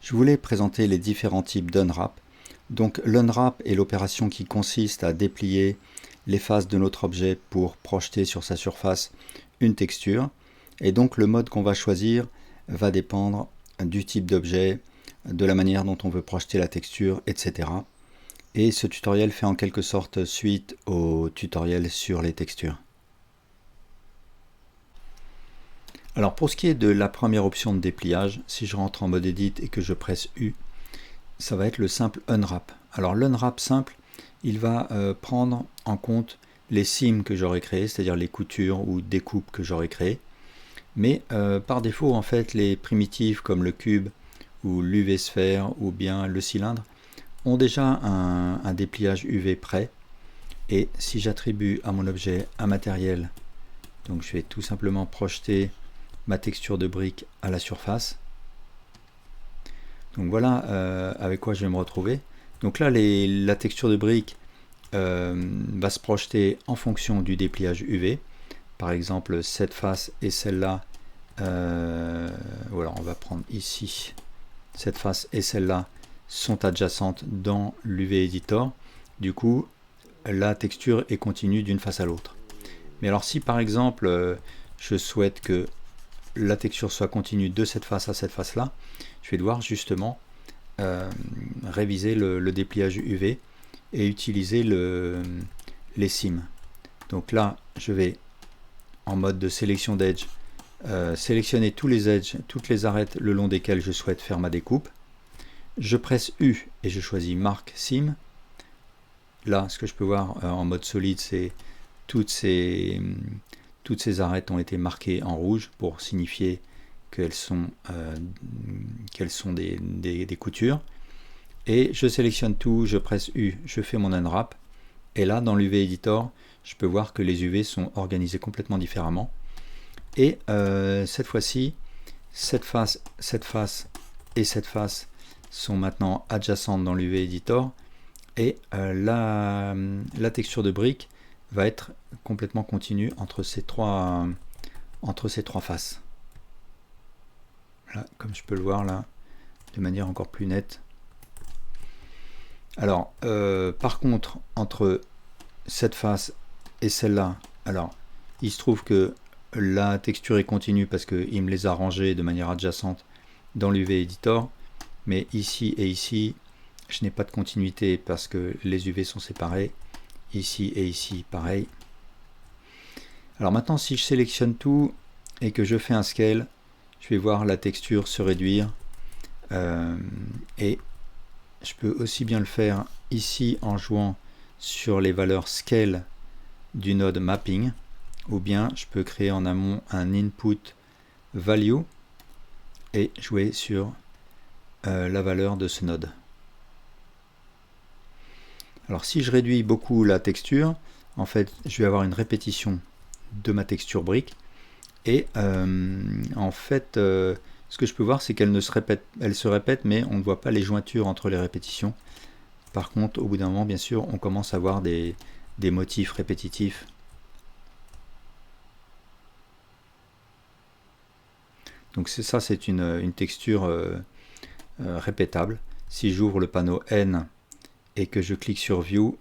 Je voulais présenter les différents types d'unwrap. Donc l'unwrap est l'opération qui consiste à déplier les faces de notre objet pour projeter sur sa surface une texture. Et donc le mode qu'on va choisir va dépendre du type d'objet, de la manière dont on veut projeter la texture, etc. Et ce tutoriel fait en quelque sorte suite au tutoriel sur les textures. Alors pour ce qui est de la première option de dépliage, si je rentre en mode Edit et que je presse U, ça va être le simple Unwrap. Alors l'Unwrap simple, il va prendre en compte les seams que j'aurais créés, c'est-à-dire les coutures ou découpes que j'aurais créées. Mais par défaut, en fait, les primitives comme le cube ou l'UV sphère ou bien le cylindre ont déjà un dépliage UV prêt. Et si j'attribue à mon objet un matériel, donc je vais tout simplement projeter ma texture de brique à la surface. Donc voilà avec quoi je vais me retrouver. Donc là, la texture de brique va se projeter en fonction du dépliage UV. Par exemple, cette face et celle-là, voilà, on va prendre ici, cette face et celle-là sont adjacentes dans l'UV Editor. Du coup, la texture est continue d'une face à l'autre. Mais alors si par exemple, je souhaite que la texture soit continue de cette face à cette face-là, je vais devoir justement réviser le dépliage UV et utiliser les seams. Donc là, je vais en mode de sélection d'edge, sélectionner tous les edges, toutes les arêtes le long desquelles je souhaite faire ma découpe. Je presse U et je choisis Mark Seam. Là, ce que je peux voir en mode solide, c'est toutes ces arêtes ont été marquées en rouge pour signifier qu'elles sont des coutures. Et je sélectionne tout, je presse U, je fais mon Unwrap. Et là, dans l'UV Editor, je peux voir que les UV sont organisés complètement différemment. Et cette fois-ci, cette face et cette face sont maintenant adjacentes dans l'UV Editor. Et la texture de brique va être complètement continue entre ces trois faces. Voilà, comme je peux le voir là, de manière encore plus nette. Alors, par contre, entre cette face et celle-là, alors, il se trouve que la texture est continue parce qu'il me les a rangées de manière adjacente dans l'UV Editor, mais ici et ici, je n'ai pas de continuité parce que les UV sont séparés. Ici et ici, pareil. Alors maintenant, si je sélectionne tout et que je fais un scale, je vais voir la texture se réduire. Et je peux aussi bien le faire ici en jouant sur les valeurs scale du node mapping, ou bien je peux créer en amont un input value et jouer sur la valeur de ce node. Alors si je réduis beaucoup la texture, en fait je vais avoir une répétition de ma texture brique et en fait ce que je peux voir c'est qu'elle se répète mais on ne voit pas les jointures entre les répétitions. Par contre au bout d'un moment bien sûr on commence à voir des motifs répétitifs. Donc ça c'est une texture répétable. Si j'ouvre le panneau N et que je clique sur View,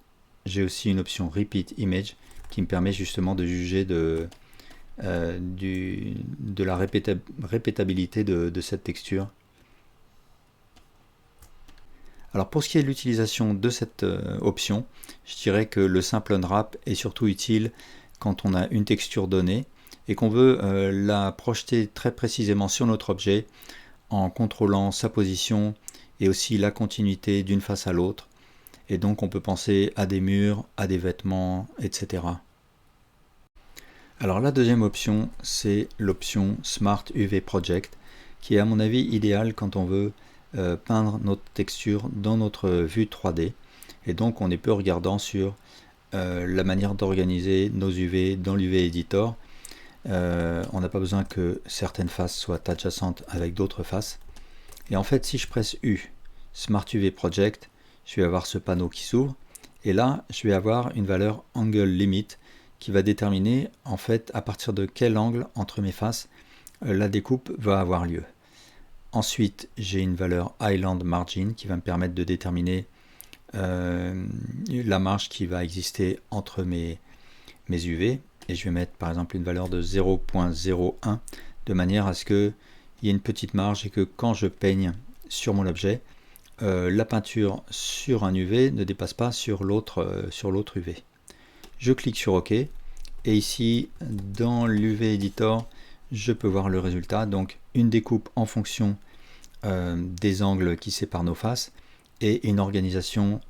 j'ai aussi une option Repeat Image qui me permet justement de juger de la répétabilité de cette texture. Alors pour ce qui est de l'utilisation de cette option, je dirais que le simple Unwrap est surtout utile quand on a une texture donnée et qu'on veut la projeter très précisément sur notre objet en contrôlant sa position et aussi la continuité d'une face à l'autre. Et donc on peut penser à des murs, à des vêtements, etc. Alors la deuxième option, c'est l'option Smart UV Project, qui est à mon avis idéale quand on veut peindre notre texture dans notre vue 3D. Et donc on est peu regardant sur la manière d'organiser nos UV dans l'UV Editor. On n'a pas besoin que certaines faces soient adjacentes avec d'autres faces. Et en fait, si je presse U, Smart UV Project, je vais avoir ce panneau qui s'ouvre. Et là, je vais avoir une valeur angle limit qui va déterminer en fait à partir de quel angle entre mes faces la découpe va avoir lieu. Ensuite, j'ai une valeur island margin qui va me permettre de déterminer la marge qui va exister entre mes UV. Et je vais mettre par exemple une valeur de 0.01 de manière à ce qu'il y ait une petite marge et que quand je peigne sur mon objet, la peinture sur un UV ne dépasse pas sur l'autre UV. Je clique sur OK et ici dans l'UV Editor je peux voir le résultat, donc une découpe en fonction des angles qui séparent nos faces et une organisation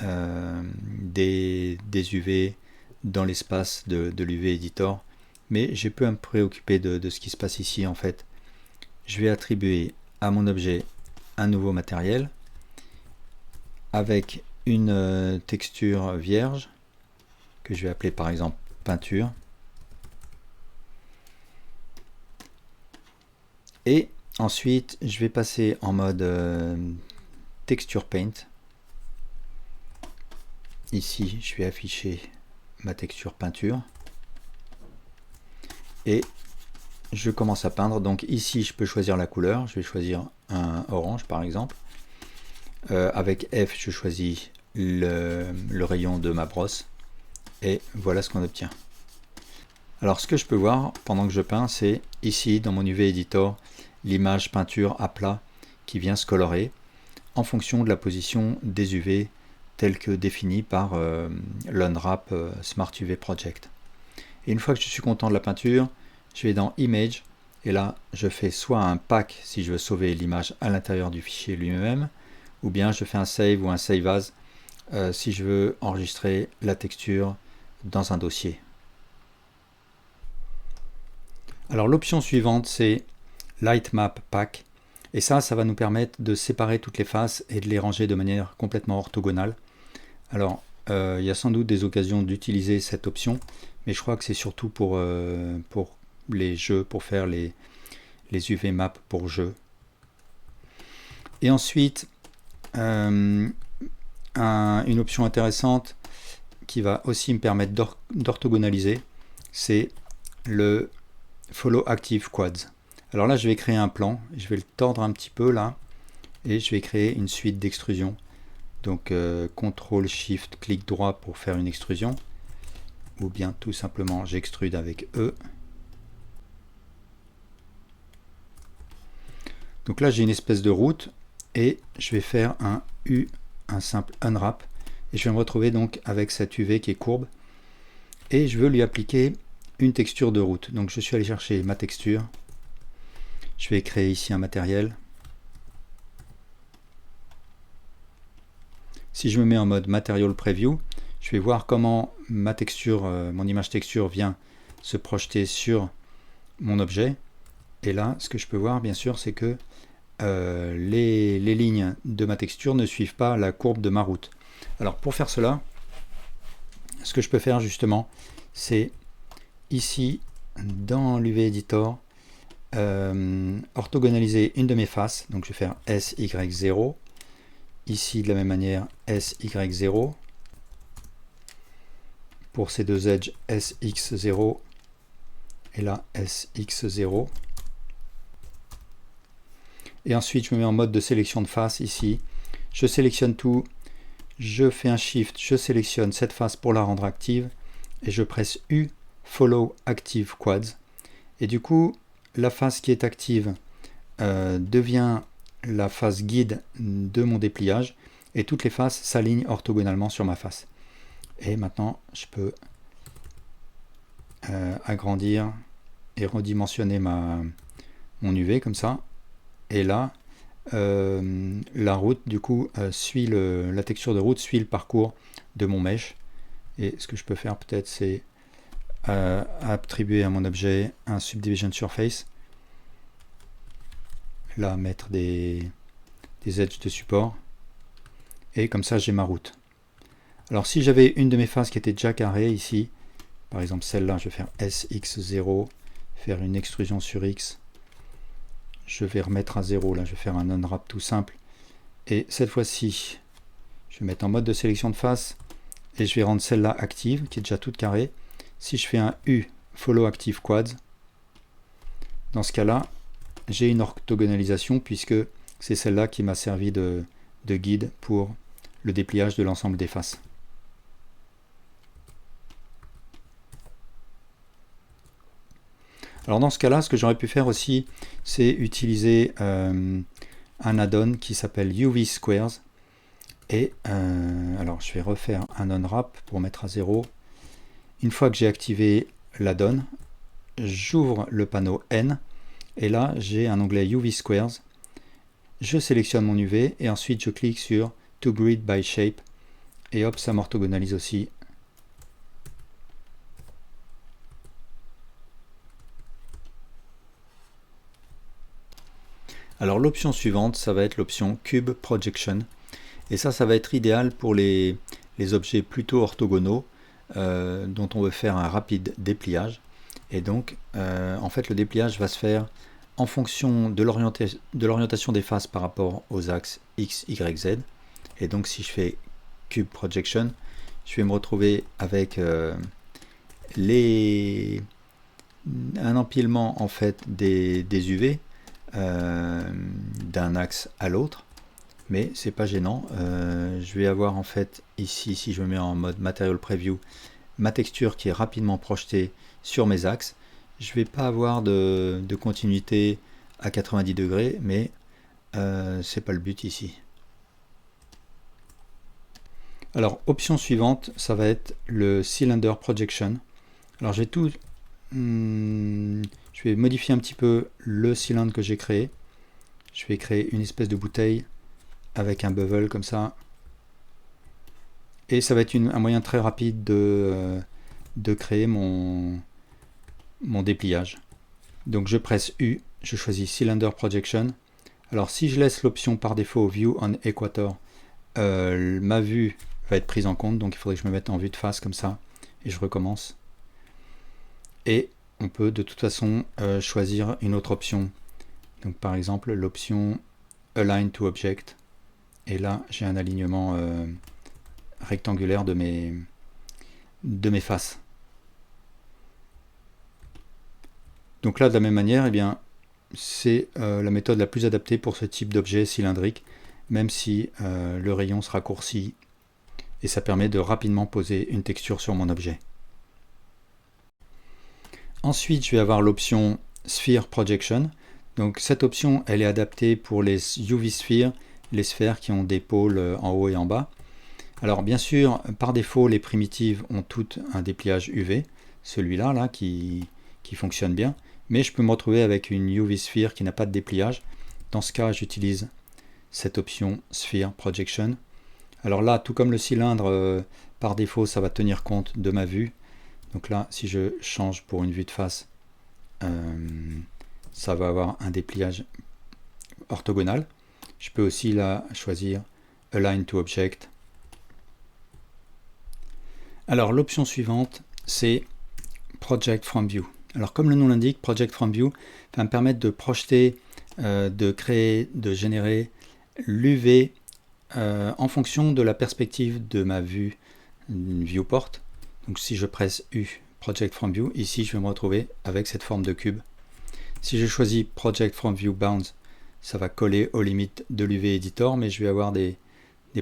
des UV dans l'espace de l'UV Editor. Mais j'ai peu à me préoccuper de ce qui se passe ici en fait. Je vais attribuer à mon objet un nouveau matériel avec une texture vierge que je vais appeler par exemple peinture. Et ensuite, je vais passer en mode Texture Paint. Ici, je vais afficher ma texture peinture. Et je commence à peindre. Donc ici, je peux choisir la couleur. Je vais choisir un orange, par exemple. Avec F, je choisis le rayon de ma brosse. Et voilà ce qu'on obtient. Alors ce que je peux voir pendant que je peins, c'est ici dans mon UV Editor, l'image peinture à plat qui vient se colorer en fonction de la position des UV telle que définie par l'Unwrap Smart UV Project. Et une fois que je suis content de la peinture, je vais dans Image et là je fais soit un pack si je veux sauver l'image à l'intérieur du fichier lui-même, ou bien je fais un save ou un save as si je veux enregistrer la texture dans un dossier. Alors l'option suivante c'est Lightmap Pack et ça va nous permettre de séparer toutes les faces et de les ranger de manière complètement orthogonale. Alors il y a sans doute des occasions d'utiliser cette option, mais je crois que c'est surtout pour les jeux, pour faire les UV maps pour jeux. Et ensuite une option intéressante qui va aussi me permettre d'orthogonaliser, c'est le Follow Active Quads. Alors là, je vais créer un plan, je vais le tordre un petit peu là, et je vais créer une suite d'extrusions. Donc CTRL SHIFT clic droit pour faire une extrusion, ou bien tout simplement j'extrude avec E. Donc là, j'ai une espèce de route, et je vais faire un U, un simple unwrap, et je vais me retrouver donc avec cette UV qui est courbe, et je veux lui appliquer une texture de route. Donc je suis allé chercher ma texture, je vais créer ici un matériel. Si je me mets en mode Material Preview, je vais voir comment ma texture, mon image texture vient se projeter sur mon objet. Et là, ce que je peux voir bien sûr, c'est que les lignes de ma texture ne suivent pas la courbe de ma route. Alors pour faire cela, ce que je peux faire justement, c'est ici dans l'UV Editor, orthogonaliser une de mes faces. Donc je vais faire SY0. Ici de la même manière SY0. Pour ces deux edges SX0 et là SX0. Et ensuite je me mets en mode de sélection de face ici. Je sélectionne tout. Je fais un Shift. Je sélectionne cette face pour la rendre active. Et je presse U. Follow Active Quads. Et du coup, la face qui est active devient la face guide de mon dépliage et toutes les faces s'alignent orthogonalement sur ma face. Et maintenant, je peux agrandir et redimensionner mon UV comme ça. Et là, la route, du coup, suit la texture de route suit le parcours de mon mesh. Et ce que je peux faire peut-être, c'est attribuer à mon objet un Subdivision Surface. Là, mettre des edges de support. Et comme ça, j'ai ma route. Alors, si j'avais une de mes faces qui était déjà carrée ici, par exemple celle-là, je vais faire SX0, faire une extrusion sur X. Je vais remettre à 0, là, je vais faire un unwrap tout simple. Et cette fois-ci, je vais mettre en mode de sélection de face. et je vais rendre celle-là active, qui est déjà toute carrée. Si je fais un U follow active quads, dans ce cas-là, j'ai une orthogonalisation puisque c'est celle-là qui m'a servi de guide pour le dépliage de l'ensemble des faces. Alors dans ce cas-là, ce que j'aurais pu faire aussi, c'est utiliser un add-on qui s'appelle UV Squares. Et alors je vais refaire un unwrap pour mettre à 0. Une fois que j'ai activé l'add-on, j'ouvre le panneau N et là j'ai un onglet UV Squares. Je sélectionne mon UV et ensuite je clique sur To Grid by Shape et hop, ça m'orthogonalise aussi. Alors l'option suivante, ça va être l'option Cube Projection. Et ça va être idéal pour les objets plutôt orthogonaux dont on veut faire un rapide dépliage. Et donc, en fait, le dépliage va se faire en fonction de l'orientation des faces par rapport aux axes X, Y, Z. Et donc, si je fais Cube Projection, je vais me retrouver avec un empilement en fait des UV d'un axe à l'autre. Mais c'est pas gênant, je vais avoir en fait ici, si je me mets en mode Material Preview, ma texture qui est rapidement projetée sur mes axes. Je vais pas avoir de continuité à 90 degrés, mais c'est pas le but ici. Alors option suivante, ça va être le Cylinder Projection. Alors j'ai tout, je vais modifier un petit peu le cylindre que j'ai créé. Je vais créer une espèce de bouteille avec un bevel comme ça. Et ça va être un moyen très rapide de créer mon dépliage. Donc je presse U, je choisis Cylinder Projection. Alors si je laisse l'option par défaut View on Equator, ma vue va être prise en compte, donc il faudrait que je me mette en vue de face comme ça, et je recommence. Et on peut de toute façon choisir une autre option. Donc par exemple l'option Align to Object. Et là, j'ai un alignement rectangulaire de mes faces. Donc là, de la même manière, eh bien, c'est la méthode la plus adaptée pour ce type d'objet cylindrique, même si le rayon se raccourcit et ça permet de rapidement poser une texture sur mon objet. Ensuite, je vais avoir l'option Sphere Projection. Donc cette option, elle est adaptée pour les UV Spheres, les sphères qui ont des pôles en haut et en bas. Alors bien sûr, par défaut, les primitives ont toutes un dépliage UV, celui-là là, qui fonctionne bien, mais je peux me retrouver avec une UV Sphere qui n'a pas de dépliage. Dans ce cas, j'utilise cette option Sphere Projection. Alors là, tout comme le cylindre, par défaut, ça va tenir compte de ma vue. Donc là, si je change pour une vue de face, ça va avoir un dépliage orthogonal. Je peux aussi là choisir Align to Object. Alors l'option suivante, c'est Project from View. Alors comme le nom l'indique, Project from View va me permettre de projeter, de créer, de générer l'UV en fonction de la perspective de ma vue viewport. Donc si je presse U, Project from View, ici je vais me retrouver avec cette forme de cube. Si je choisis Project from View Bounds, ça va coller aux limites de l'UV Editor, mais je vais avoir des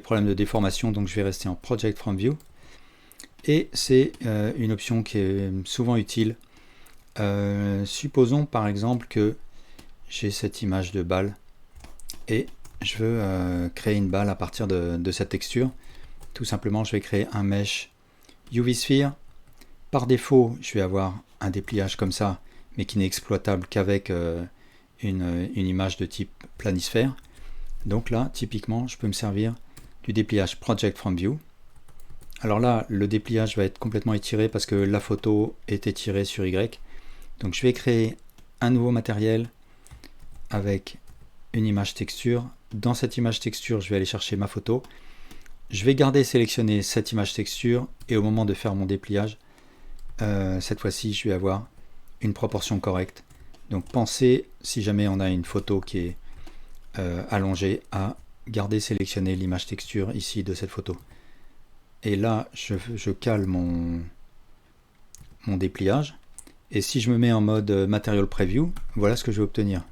problèmes de déformation, donc je vais rester en Project from View. Et c'est une option qui est souvent utile. Supposons par exemple que j'ai cette image de balle et je veux créer une balle à partir de cette texture. Tout simplement, je vais créer un mesh UV Sphere. Par défaut, je vais avoir un dépliage comme ça, mais qui n'est exploitable qu'avec une image de type planisphère. Donc là, typiquement, je peux me servir du dépliage Project from View. Alors là, le dépliage va être complètement étiré parce que la photo est étirée sur Y. Donc je vais créer un nouveau matériel avec une image texture. Dans cette image texture, je vais aller chercher ma photo. Je vais garder sélectionner cette image texture et au moment de faire mon dépliage, cette fois-ci, je vais avoir une proportion correcte. Donc pensez, si jamais on a une photo qui est allongée, à garder sélectionner l'image texture ici de cette photo. et là je cale mon dépliage, et si je me mets en mode Material Preview, voilà ce que je vais obtenir.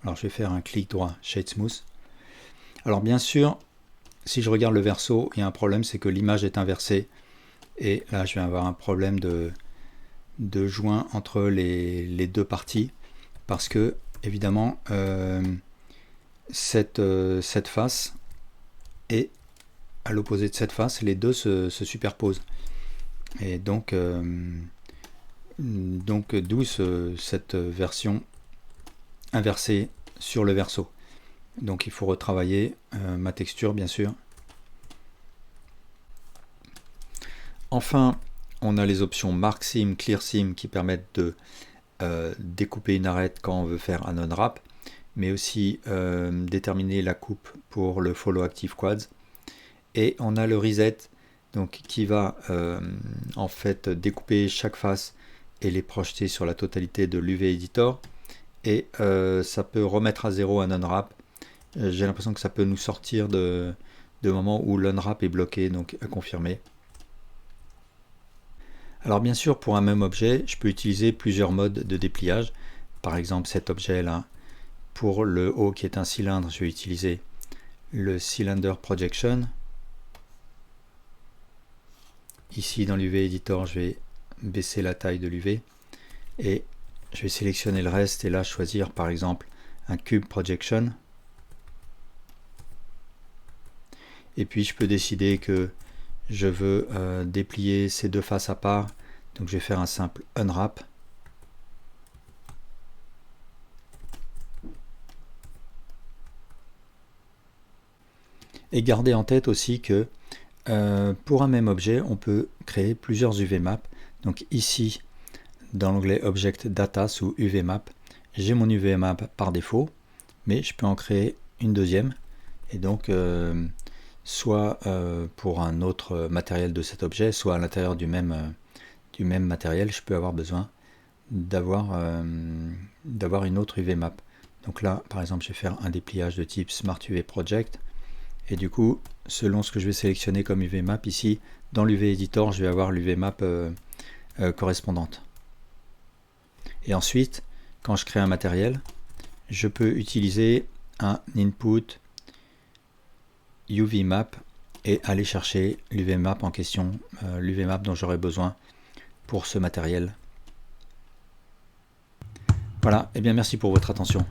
Alors je vais faire un clic droit, Shade Smooth. Alors bien sûr, si je regarde le verso, il y a un problème, c'est que l'image est inversée, et là je vais avoir un problème de joint entre les deux parties, parce que évidemment cette face est à l'opposé de cette face, les deux se superposent, et donc d'où cette version inversée sur le verso. Donc il faut retravailler ma texture, bien sûr. Enfin, on a les options Mark Seam, Clear Seam qui permettent de découper une arête quand on veut faire un unwrap, mais aussi déterminer la coupe pour le Follow Active Quads. Et on a le Reset, donc qui va en fait découper chaque face et les projeter sur la totalité de l'UV Editor, et ça peut remettre à zéro un unwrap. J'ai l'impression que ça peut nous sortir de moments où l'unwrap est bloqué, donc à confirmer. Alors bien sûr, pour un même objet, je peux utiliser plusieurs modes de dépliage. Par exemple, cet objet là, pour le haut qui est un cylindre, je vais utiliser le Cylinder Projection. Ici dans l'UV Editor, je vais baisser la taille de l'UV et je vais sélectionner le reste, et là choisir par exemple un Cube Projection. Et puis je peux décider que je veux déplier ces deux faces à part, donc je vais faire un simple unwrap. Et garder en tête aussi que pour un même objet, on peut créer plusieurs UV maps. Donc ici, dans l'onglet Object Data sous UV Map, j'ai mon UV map par défaut, mais je peux en créer une deuxième. Et donc, soit pour un autre matériel de cet objet, soit à l'intérieur du même matériel, je peux avoir besoin d'avoir une autre UV map. Donc là, par exemple, je vais faire un dépliage de type Smart UV Project. Et du coup, selon ce que je vais sélectionner comme UV map ici, dans l'UV Editor, je vais avoir l'UV map correspondante. Et ensuite, quand je crée un matériel, je peux utiliser un input UV map et aller chercher l'UV map en question, l'UV map dont j'aurai besoin pour ce matériel. Voilà, et bien merci pour votre attention.